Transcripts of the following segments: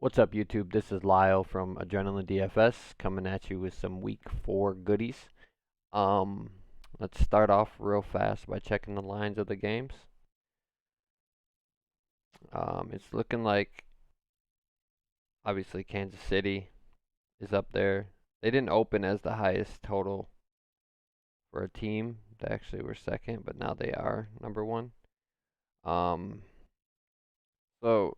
What's up, YouTube? This is Lyle from Adrenaline DFS coming at you with some Week 4 goodies. Um, let's start off real fast by checking the lines of the games. It's looking like obviously Kansas City is up there. They didn't open as the highest total for a team. They actually were second, but now they are number one. Um, so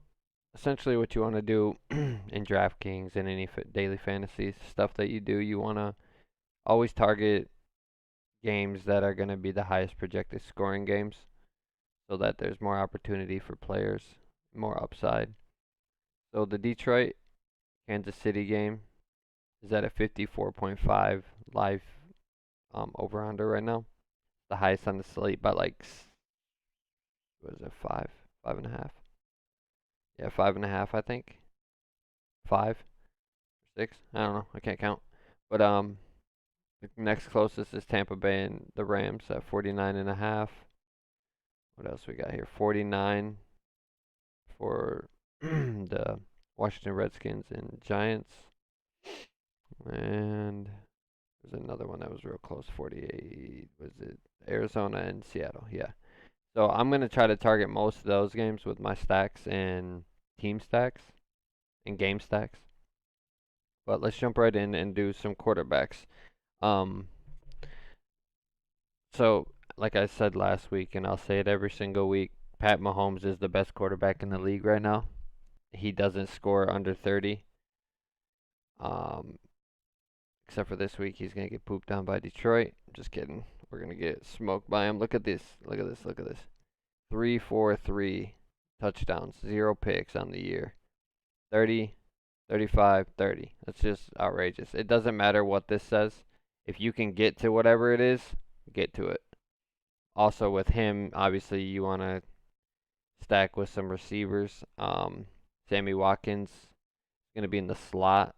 essentially, what you want to do in DraftKings and any daily fantasy stuff that you do, you want to always target games that are going to be the highest projected scoring games so that there's more opportunity for players, more upside. So the Detroit Kansas City game is at a 54.5 live over under right now. The highest on the slate by like, what is it, 5.5? Yeah, 5.5, I think. 5, 6. I don't know. I can't count. But the next closest is Tampa Bay and the Rams at 49.5. What else we got here? 49 for the Washington Redskins and Giants. And there's another one that was real close. 48. Was it Arizona and Seattle? Yeah. So I'm going to try to target most of those games with my stacks and team stacks and game stacks. But let's jump right in and do some quarterbacks. Um, so, like I said last week, and I'll say it every single week, Pat Mahomes is the best quarterback in the league right now. He doesn't score under 30. Um, except for this week, he's going to get pooped on by Detroit. Just kidding. We're going to get smoked by him. Look at this. Look at this. Look at this. 3 4 3 touchdowns, 0 picks on the year. 30, 35, 30. That's just outrageous. It doesn't matter what this says. If you can get to whatever it is, get to it. Also, with him, obviously, you want to stack with some receivers. Sammy Watkins is going to be in the slot.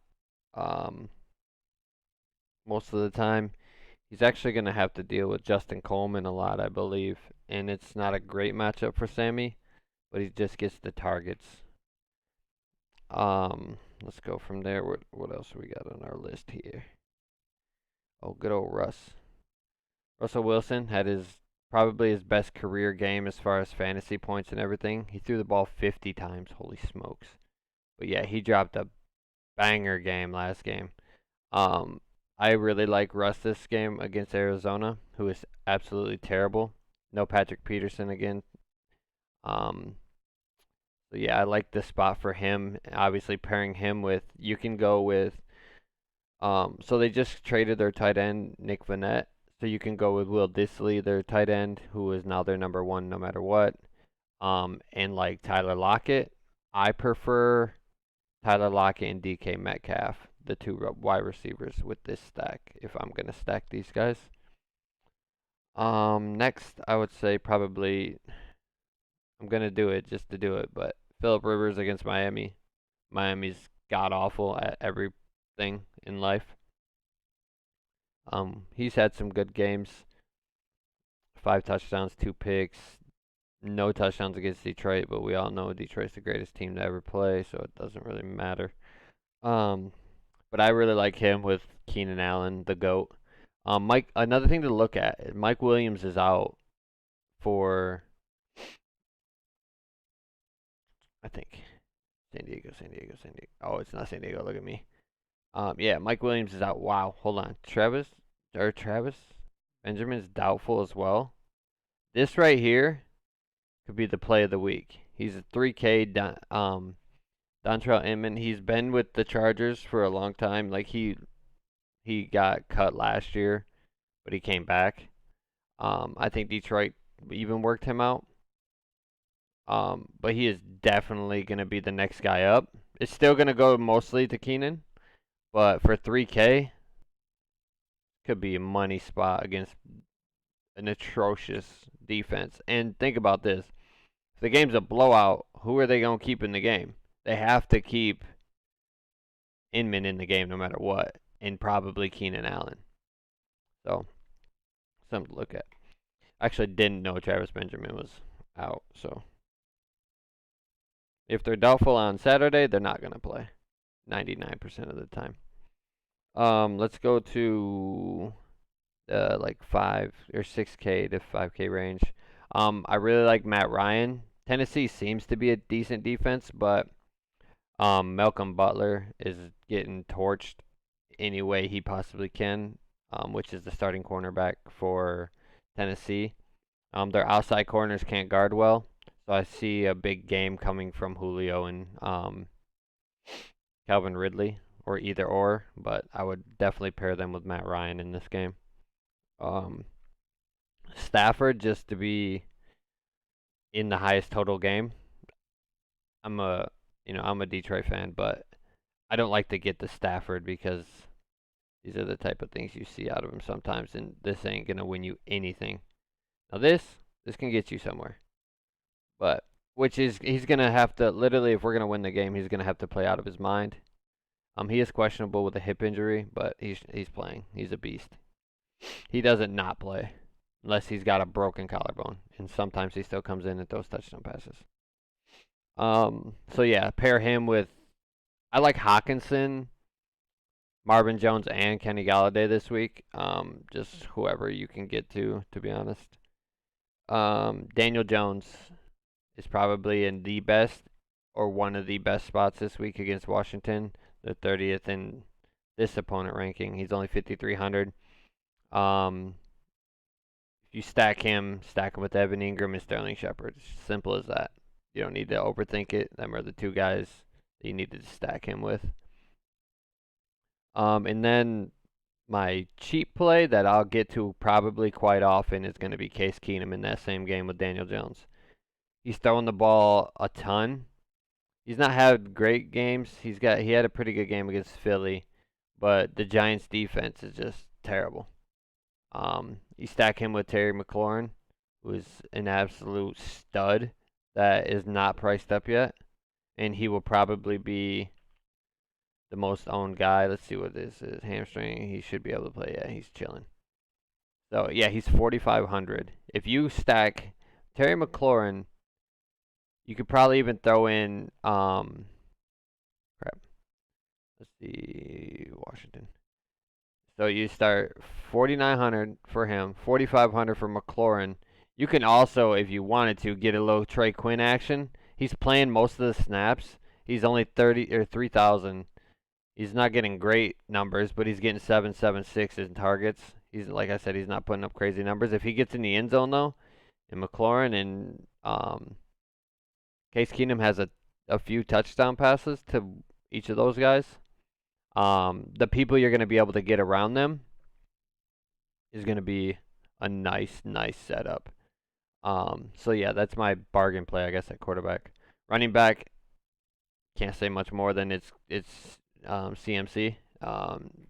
Most of the time. He's actually going to have to deal with Justin Coleman a lot, I believe. And it's not a great matchup for Sammy, but he just gets the targets. Let's go from there. What else we got on our list here? Oh, good old Russ. Russell Wilson had probably his best career game as far as fantasy points and everything. He threw the ball 50 times. Holy smokes. But yeah, he dropped a banger game last game. Um, I really like Russ this game against Arizona, who is absolutely terrible. No Patrick Peterson again. Um, so yeah, I like this spot for him. Obviously, pairing him with you can go with. So they just traded their tight end Nick Vannett, so you can go with Will Dissly, their tight end, who is now their number one no matter what. And like Tyler Lockett, I prefer Tyler Lockett and DK Metcalf, the two wide receivers with this stack, if I'm going to stack these guys. Next, I would say probably, I'm going to do it just to do it, but Philip Rivers against Miami. Miami's god awful at everything in life. He's had some good games. 5 touchdowns, 2 picks, no touchdowns against Detroit, but we all know Detroit's the greatest team to ever play, so it doesn't really matter. Um, but I really like him with Keenan Allen, the GOAT. Mike. Another thing to look at: Mike Williams is out for, I think, San Diego, San Diego, San Diego. Oh, it's not San Diego. Look at me. Yeah, Mike Williams is out. Wow, hold on. Travis Benjamin's doubtful as well. This right here could be the play of the week. He's a 3K. Dontrell Inman. He's been with the Chargers for a long time. Like he got cut last year, but he came back. I think Detroit even worked him out. But he is definitely going to be the next guy up. It's still going to go mostly to Keenan, but for 3K, could be a money spot against an atrocious defense. And think about this. If the game's a blowout, who are they going to keep in the game? They have to keep Inman in the game no matter what, and probably Keenan Allen. So, something to look at. I actually didn't know Travis Benjamin was out, so If they're doubtful on Saturday, they're not gonna play 99% of the time. Let's go to like 5 or 6K to 5K range. I really like Matt Ryan. Tennessee seems to be a decent defense, but Malcolm Butler is getting torched any way he possibly can, which is the starting cornerback for Tennessee. Their outside corners can't guard well, so I see a big game coming from Julio and Calvin Ridley, or either or, but I would definitely pair them with Matt Ryan in this game. Um, Stafford just to be in the highest total game. I'm a I'm a Detroit fan, but I don't like to get the Stafford because these are the type of things you see out of him sometimes, and this ain't gonna win you anything. Now this can get you somewhere, but which is he's gonna have to literally, if we're gonna win the game, he's gonna have to play out of his mind. He is questionable with a hip injury, but he's playing. He's a beast. He doesn't not play unless he's got a broken collarbone, and sometimes he still comes in and throws touchdown passes. So yeah, pair him with. I like Hawkinson, Marvin Jones, and Kenny Galladay this week. Just whoever you can get to be honest. Daniel Jones is probably in the best or one of the best spots this week against Washington, the 30th in this opponent ranking. He's only 5,300. If you stack him with Evan Ingram and Sterling Shepard. It's simple as that. You don't need to overthink it. Them are the two guys that you need to stack him with. And then my cheap play that I'll get to probably quite often is going to be Case Keenum in that same game with Daniel Jones. He's throwing the ball a ton. He's not had great games. He had a pretty good game against Philly, but the Giants defense is just terrible. You stack him with Terry McLaurin, who is an absolute stud that is not priced up yet, and he will probably be the most owned guy. Let's see what this is. Hamstring. He should be able to play. Yeah, he's chilling. So yeah, he's 4,500. If you stack Terry McLaurin, you could probably even throw in crap. Let's see, Washington. So you start 4,900 for him, 4,500 for McLaurin. You can also, if you wanted to, get a little Trey Quinn action. He's playing most of the snaps. He's only 30 or 3,000. He's not getting great numbers, but he's getting 776 in targets. He's like I said, he's not putting up crazy numbers. If he gets in the end zone though, and McLaurin and Case Keenum has a few touchdown passes to each of those guys. The people you're going to be able to get around them is going to be a nice setup. So yeah, that's my bargain play, I guess, at quarterback. Running back, can't say much more than it's CMC.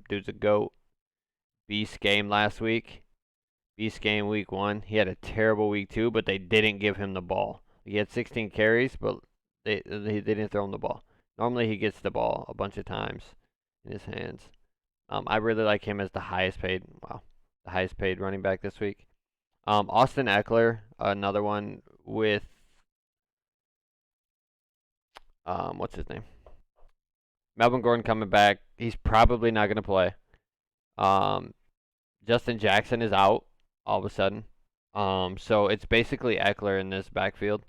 Dude's a GOAT. Beast game last week. Beast game week 1. He had a terrible week 2, but they didn't give him the ball. He had 16 carries, but they didn't throw him the ball. Normally he gets the ball a bunch of times in his hands. I really like him as the highest paid running back this week. Austin Eckler, another one with what's his name? Melvin Gordon coming back. He's probably not going to play. Justin Jackson is out all of a sudden. So it's basically Eckler in this backfield.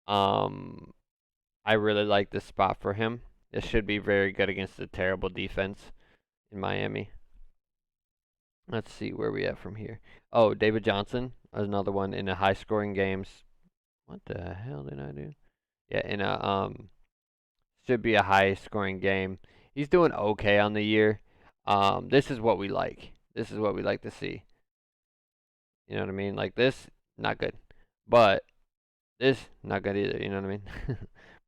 I really like this spot for him. This should be very good against the terrible defense in Miami. Let's see where we at from here. Oh, David Johnson, another one in the high scoring games. What the hell did I do? Yeah, in a should be a high scoring game. He's doing okay on the year. This is what we like. This is what we like to see. You know what I mean? Like this, not good. But this, not good either. You know what I mean?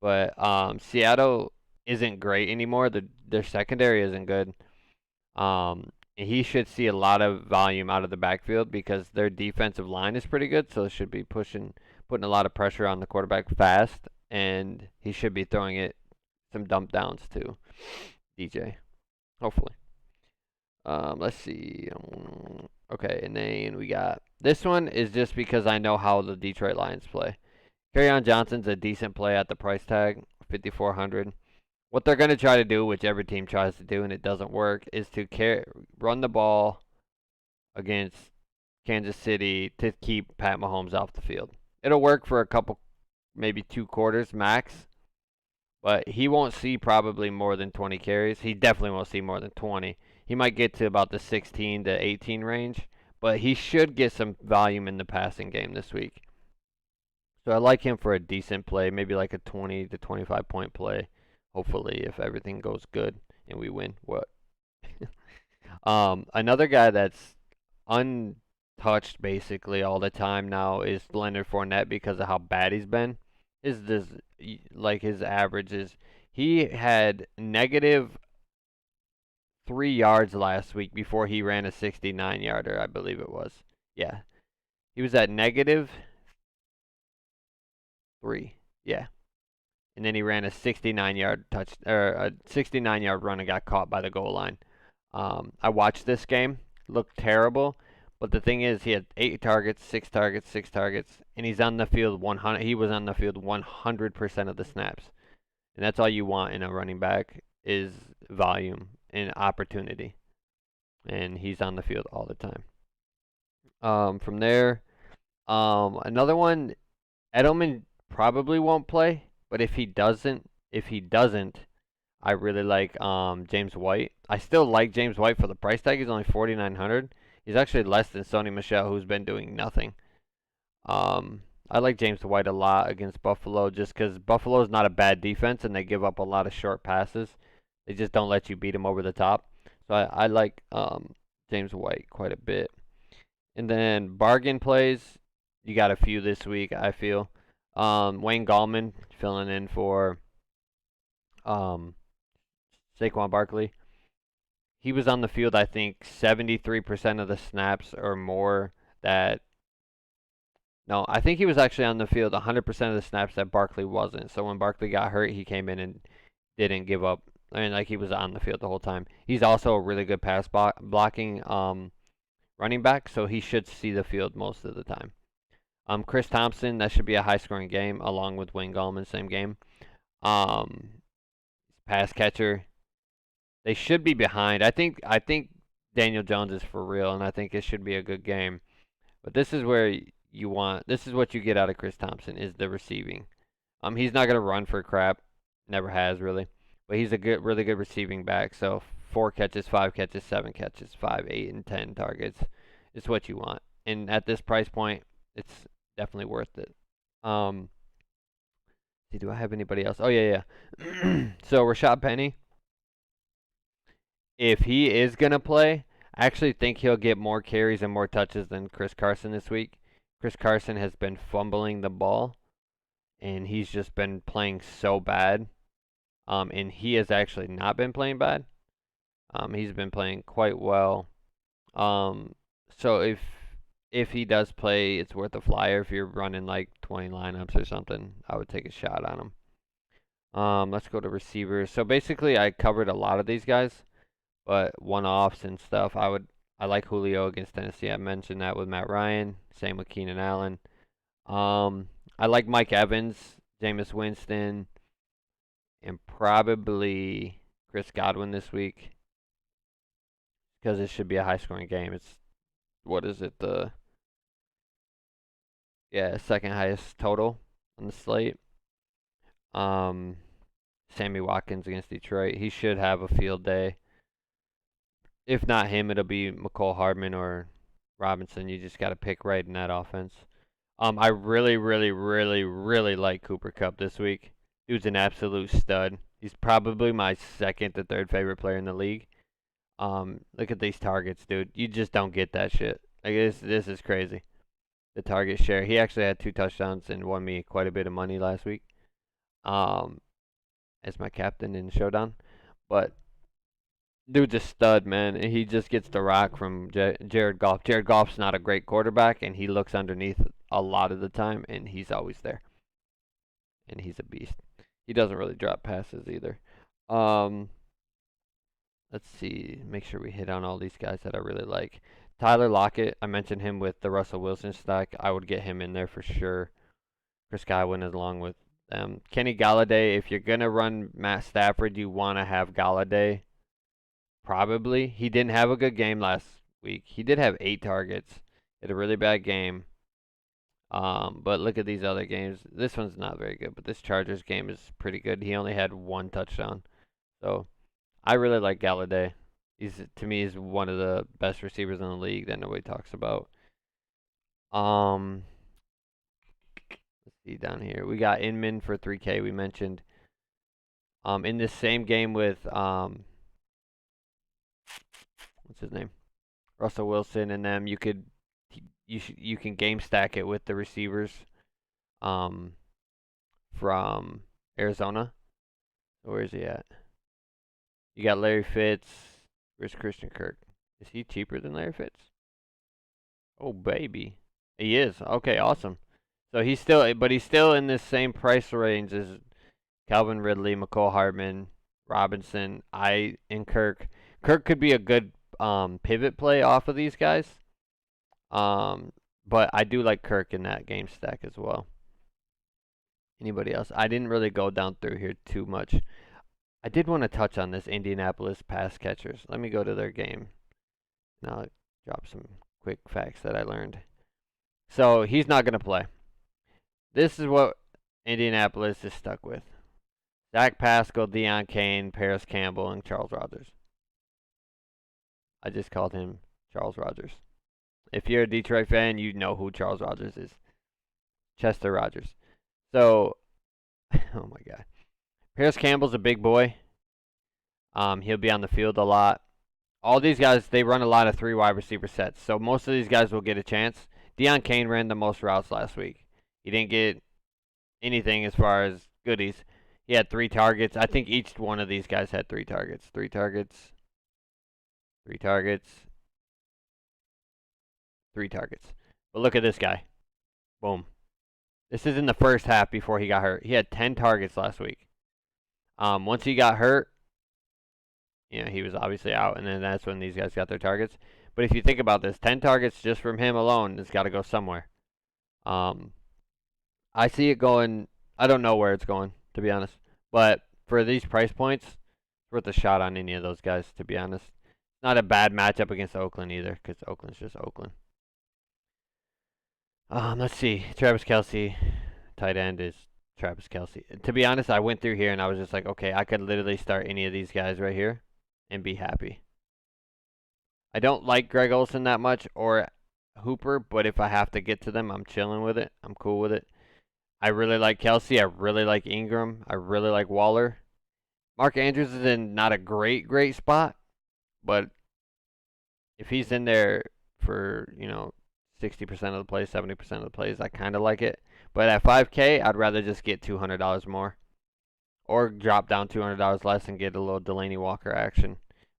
But Seattle isn't great anymore. Their secondary isn't good. He should see a lot of volume out of the backfield because their defensive line is pretty good. So it should be putting a lot of pressure on the quarterback fast, and he should be throwing it some dump downs to DJ. Hopefully. Let's see. Okay, and then we got this one is just because I know how the Detroit Lions play. Kerryon Johnson's a decent play at the price tag, 5,400. What they're going to try to do, which every team tries to do and it doesn't work, is to run the ball against Kansas City to keep Pat Mahomes off the field. It'll work for a couple, maybe 2 quarters max, but he won't see probably more than 20 carries. He definitely won't see more than 20. He might get to about the 16 to 18 range, but he should get some volume in the passing game this week. So I like him for a decent play, maybe like a 20 to 25 point play. Hopefully, if everything goes good and we win. What? Another guy that's untouched basically all the time now is Leonard Fournette because of how bad he's been. His average is he had negative 3 yards last week before he ran a 69-yarder, I believe it was. Yeah, he was at -3. Yeah, and then he ran a 69-yard touch or a 69-yard run and got caught by the goal line. I watched this game, looked terrible, but the thing is, he had 8 targets, 6 targets, 6 targets, and he's on the field 100. He was on the field 100% of the snaps, and that's all you want in a running back is volume and opportunity, and he's on the field all the time. From there, another one, Edelman probably won't play, but if he doesn't, I really like James White. I still like James White for the price tag. He's only 4,900. He's actually less than Sony Michel, who's been doing nothing. I like James White a lot against Buffalo just because Buffalo's not a bad defense and they give up a lot of short passes. They just don't let you beat them over the top. So I like James White quite a bit. And then bargain plays, you got a few this week, I feel. Wayne Gallman filling in for Saquon Barkley. He was on the field, I think, 73% of the snaps or more that. No, I think he was actually on the field 100% of the snaps that Barkley wasn't. So when Barkley got hurt, he came in and didn't give up. I mean, like he was on the field the whole time. He's also a really good pass blocking running back, so he should see the field most of the time. Chris Thompson, that should be a high-scoring game, along with Wayne Gallman, same game. Pass catcher, they should be behind. I think Daniel Jones is for real, and I think it should be a good game. But this is where this is what you get out of Chris Thompson is the receiving. He's not gonna run for crap, never has really, but he's a really good receiving back. So 4 catches, 5 catches, 7 catches, 5, 8, and 10 targets is what you want. And at this price point, it's definitely worth it. See, do I have anybody else? Oh yeah. So Rashad Penny, if he is gonna play, I actually think he'll get more carries and more touches than Chris Carson this week. Chris Carson has been fumbling the ball, and he's just been playing so bad. And he has actually not been playing bad. He's been playing quite well. So if he does play, it's worth a flyer. If you're running like 20 lineups or something, I would take a shot on him. Let's go to receivers. So basically, I covered a lot of these guys, but one-offs and stuff. I like Julio against Tennessee. I mentioned that with Matt Ryan. Same with Keenan Allen. I like Mike Evans, Jameis Winston, and probably Chris Godwin this week because it should be a high-scoring game. It's what is it? Second highest total on the slate. Sammy Watkins against Detroit. He should have a field day. If not him, it'll be McCole Hardman or Robinson. You just got to pick right in that offense. I really, really, really, really like Cooper Kupp this week. Dude's an absolute stud. He's probably my second to third favorite player in the league. Look at these targets, dude. You just don't get that shit. Like this is crazy. The target share. He actually had 2 touchdowns and won me quite a bit of money last week. As my captain in Showdown, but dude's a stud, man. And he just gets the rock from Jared Goff. Jared Goff's not a great quarterback, and he looks underneath a lot of the time, and he's always there. And he's a beast. He doesn't really drop passes either. Let's see. Make sure we hit on all these guys that I really like. Tyler Lockett, I mentioned him with the Russell Wilson stack. I would get him in there for sure. Chris Godwin is along with them. Kenny Galladay, if you're gonna run Matt Stafford, you want to have Galladay. Probably. He didn't have a good game last week. He did have 8 targets. He had a really bad game. But look at these other games. This one's not very good, but this Chargers game is pretty good. He only had 1 touchdown. So I really like Galladay. To me, he's one of the best receivers in the league that nobody talks about. Let's see down here. We got Inman for 3K. We mentioned. In this same game with what's his name, Russell Wilson and them, you can game stack it with the receivers, from Arizona. So where is he at? You got Larry Fitz. Where's Christian Kirk? Is he cheaper than Larry Fitz? Oh baby, he is. Okay, awesome. So he's still in this same price range as Calvin Ridley, McCole Hardman, Robinson, and Kirk. Kirk could be a good pivot play off of these guys. But I do like Kirk in that game stack as well. Anybody else? I didn't really go down through here too much. I did want to touch on this Indianapolis pass catchers. Let me go to their game. Now I'll drop some quick facts that I learned. So he's not going to play. This is what Indianapolis is stuck with. Zach Pascal, Deion Kane, Paris Campbell, and Charles Rogers. I just called him Charles Rogers. If you're a Detroit fan, you know who Charles Rogers is. Chester Rogers. So, oh my God. Paris Campbell's a big boy. He'll be on the field a lot. All these guys, they run a lot of 3 wide receiver sets. So most of these guys will get a chance. Deion Kane ran the most routes last week. He didn't get anything as far as goodies. He had 3 targets. I think each one of these guys had 3 targets. 3 targets. 3 targets. 3 targets. But look at this guy. Boom. This is in the first half before he got hurt. He had 10 targets last week. Once he got hurt, he was obviously out, and then that's when these guys got their targets. But if you think about this, 10 targets just from him alone, it's got to go somewhere. I see it going. I don't know where it's going, to be honest. But for these price points, it's worth a shot on any of those guys, to be honest. Not a bad matchup against Oakland either, because Oakland's just Oakland. Let's see. Travis Kelce, tight end is Travis Kelce. To be honest, I went through here and I was just like, okay, I could literally start any of these guys right here and be happy. I don't like Greg Olsen that much or Hooper, but if I have to get to them, I'm chilling with it. I'm cool with it. I really like Kelce. I really like Ingram. I really like Waller. Mark Andrews is in not a great spot, but if he's in there for, 60% of the plays, 70% of the plays, I kind of like it. But at 5K, I'd rather just get $200 more or drop down $200 less and get a little Delaney Walker action.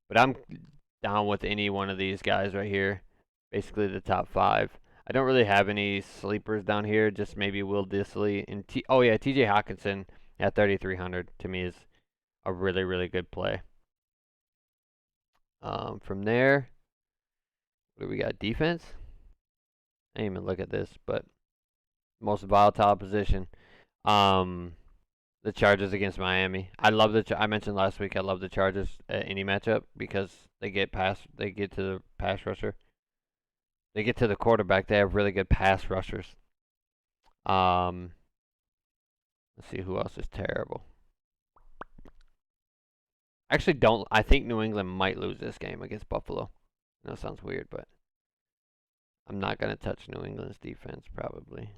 But I'm down with any one of these guys right here, basically the top 5. I don't really have any sleepers down here, just maybe Will Dissly and TJ Hockenson at 3,300 to me is a really, really good play. From there, what do we got? Defense? I didn't even look at this, but most volatile position. The Chargers against Miami. I mentioned last week I love the Chargers at any matchup because they get to the pass rusher. They get to the quarterback. They have really good pass rushers. Let's see who else is terrible. Actually, I think New England might lose this game against Buffalo. I know it sounds weird, but I'm not gonna touch New England's defense probably.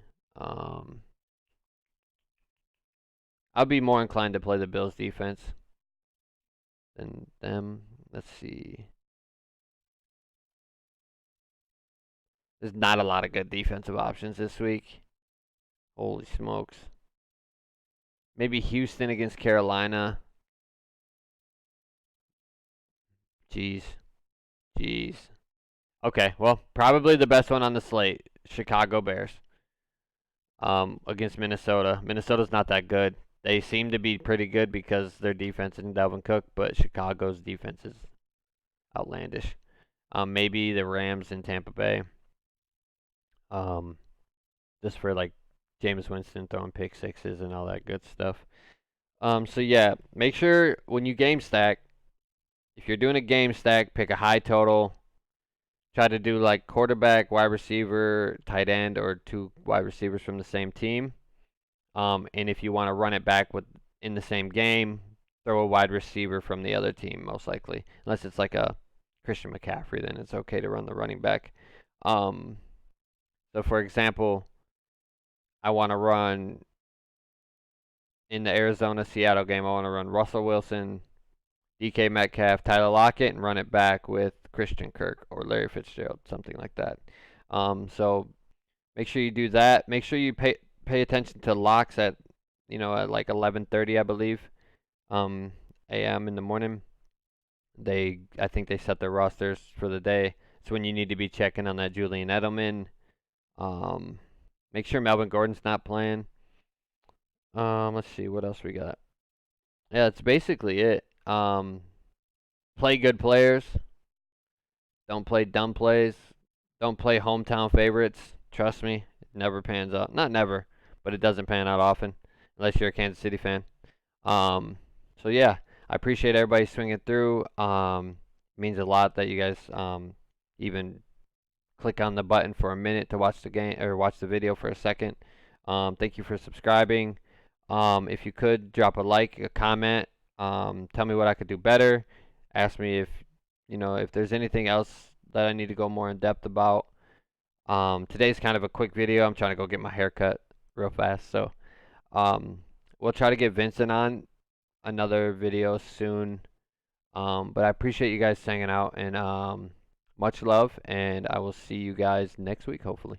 I'll be more inclined to play the Bills defense than them. Let's see. There's not a lot of good defensive options this week. Holy smokes. Maybe Houston against Carolina. Jeez. Okay, well, probably the best one on the slate. Chicago Bears. Against Minnesota. Minnesota's not that good. They seem to be pretty good because their defense isn't Dalvin Cook, but Chicago's defense is outlandish. Maybe the Rams in Tampa Bay. Just for like Jameis Winston throwing pick sixes and all that good stuff. So yeah, make sure when you game stack, if you're doing a game stack, pick a high total. Try to do like quarterback, wide receiver, tight end, or 2 wide receivers from the same team. And if you want to run it back with in the same game, throw a wide receiver from the other team, most likely. Unless it's like a Christian McCaffrey, then it's okay to run the running back. Um, so for example, I want to run in the Arizona Seattle game. I want to run Russell Wilson, DK Metcalf, Tyler Lockett, and run it back with Christian Kirk or Larry Fitzgerald, something like that. So make sure you do that. Make sure you pay attention to locks at at like 11:30, I believe, a.m. in the morning. I think they set their rosters for the day. It's when you need to be checking on that Julian Edelman. Um, Make sure Melvin Gordon's not playing. Let's see what else we got. Yeah, that's basically it. Play good players. Don't play dumb plays. Don't play hometown favorites. Trust me, it never pans out. Not never, but it doesn't pan out often unless you're a Kansas City fan. So yeah, I appreciate everybody swinging through. It means a lot that you guys even click on the button for a minute to watch the game or watch the video for a second. Thank you for subscribing. If you could drop a like, a comment, tell me what I could do better. Ask me if there's anything else that I need to go more in depth about. Today's kind of a quick video. I'm trying to go get my hair cut real fast, so we'll try to get Vincent on another video soon. But I appreciate you guys hanging out, and much love, and I will see you guys next week, hopefully.